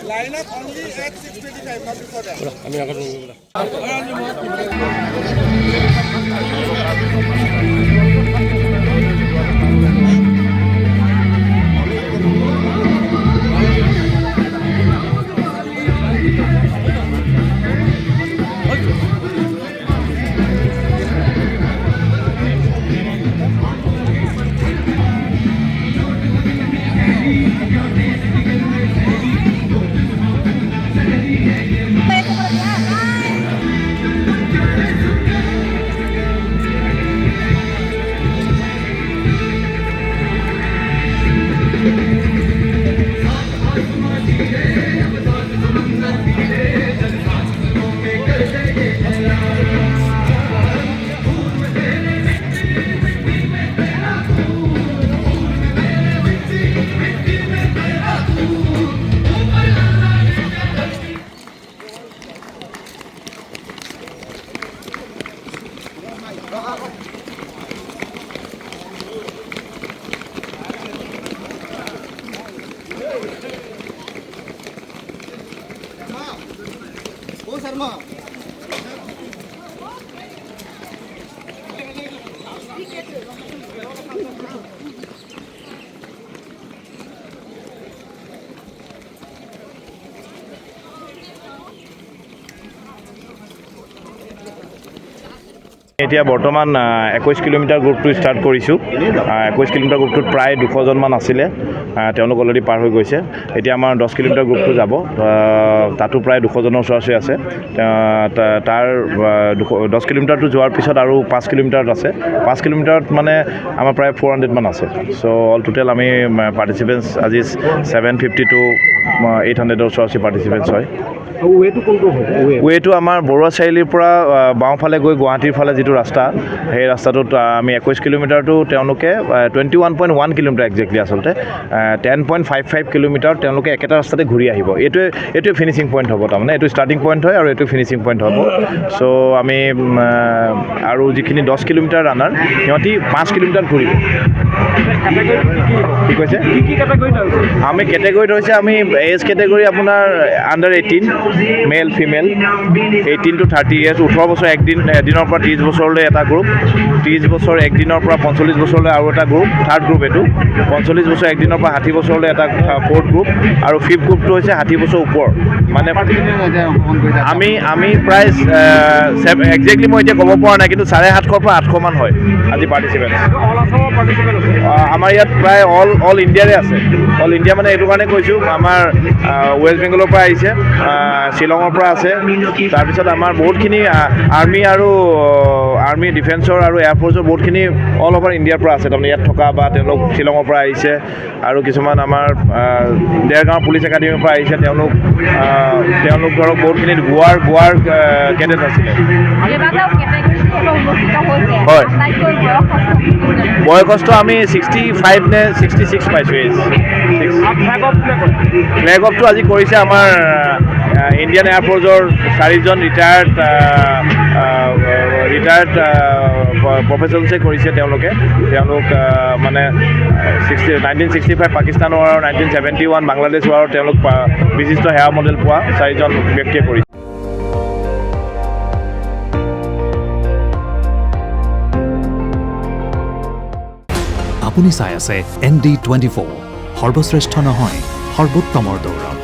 Line up only at 6:25, not before that. এতিয়া বৰ্তমান 21 kilometre গ্ৰুপটো ষ্টাৰ্ট কৰিছোঁ। 21 কিলোমিটাৰ গ্ৰুপটোত প্ৰায় 200 জনমান আছিলে, তেওঁলোক অলৰেডি পাৰ হৈ গৈছে। এতিয়া আমাৰ 10 কিলোমিটাৰ গ্ৰুপটো যাব, তাতো প্ৰায় 200 জনৰ ওচৰা-ওচৰি আছে। তাৰ 10 কিলোমিটাৰটো যোৱাৰ পিছত আৰু 5 কিলোমিটাৰত আছে। 5 কিলোমিটাৰত মানে আমাৰ প্ৰায় 400 মান আছে। চ' অল টোটেল আমি পাৰ্টিচিপেণ্টছ আজি 750 to 800 ওচৰা-ওচৰি পাৰ্টিচিপেণ্টছ হয়। ৱেটো আমাৰ বৰুৱা চাৰিআলিৰ পৰা বাওঁফালে গৈ গুৱাহাটীৰ ফালে যিটো ৰাস্তা, সেই ৰাস্তাটোত আমি 21 কিলোমিটাৰটো তেওঁলোকে 21.1 কিলোমিটাৰ একজেক্টলি আচলতে 10.55 কিলোমিটাৰ তেওঁলোকে একেটা ৰাস্তাতে ঘূৰি আহিব। এইটোৱে ফিনিচিং পইণ্ট হ'ব, তাৰমানে এইটো ষ্টাৰ্টিং পইণ্ট হয় আৰু এইটো ফিনিচিং পইণ্ট হ'ব। চ' আমি আৰু যিখিনি 10 কিলোমিটাৰ ৰানাৰ সিহঁতি 5 কিলোমিটাৰ ঘূৰিব। কি কৈছে? আমি কেটেগৰীত হৈছে আমি এজ কেটেগৰী আপোনাৰ under 18 male female 18 to 30 years 18 বছৰ এদিনৰ পৰা 30 বছৰলৈ এটা গ্ৰুপ, 30 বছৰ একদিনৰ পৰা 45 বছৰলৈ আৰু এটা গ্ৰুপ, থাৰ্ড গ্ৰুপ এইটো, 45 বছৰ একদিনৰ পৰা 60 বছৰলৈ এটা ফ'ৰ্থ গ্ৰুপ, আৰু ফিফ্থ গ্ৰুপটো হৈছে 60 বছৰ ওপৰ। মানে আমি প্ৰায় একজেক্টলি মই এতিয়া ক'ব পৰা নাই, কিন্তু 750 পৰা 800 মান হয় আজি পাৰ্টিচিপেণ্ট। আমাৰ ইয়াত প্ৰায় অল ইণ্ডিয়াৰে আছে। অল ইণ্ডিয়া মানে এইটো কাৰণে কৈছোঁ, আমাৰ ৱেষ্ট বেংগলৰ পৰা আহিছে, শ্বিলঙৰ পৰা আছে, তাৰপিছত আমাৰ বহুতখিনি আৰ্মি ডিফেন্সৰ আৰু এয়াৰফ'ৰ্চৰ বহুতখিনি অল অভাৰ ইণ্ডিয়াৰ পৰা আছে, তাৰমানে ইয়াত থকা বা তেওঁলোক শ্বিলঙৰ পৰা আহিছে, আৰু কিছুমান আমাৰ দেৰগাঁও পুলিচ একাডেমীৰ পৰা আহিছে। তেওঁলোক ধৰক বহুতখিনি গোৱাৰ কেডেট আছিলে। হয়, বয়সস্থ আমি 65 নে 66 পাইছোঁ এজ। ফ্লেগ অফটো আজি কৰিছে আমাৰ ইণ্ডিয়ান এয়াৰফ'ৰ্চৰ 4জন ৰিটায়াৰ্ড প্ৰফেচনছে কৰিছে। তেওঁলোক মানে 1965 পাকিস্তানৰ আৰু 1971 বাংলাদেশ হোৱাৰ তেওঁলোক বিশিষ্ট সেৱা মডেল পোৱা 4জন ব্যক্তিয়ে কৰিছে। আপুনি চাই আছে ND24 সৰ্বশ্ৰেষ্ঠ নহয় সৰ্বোত্তমৰ দৌৰত।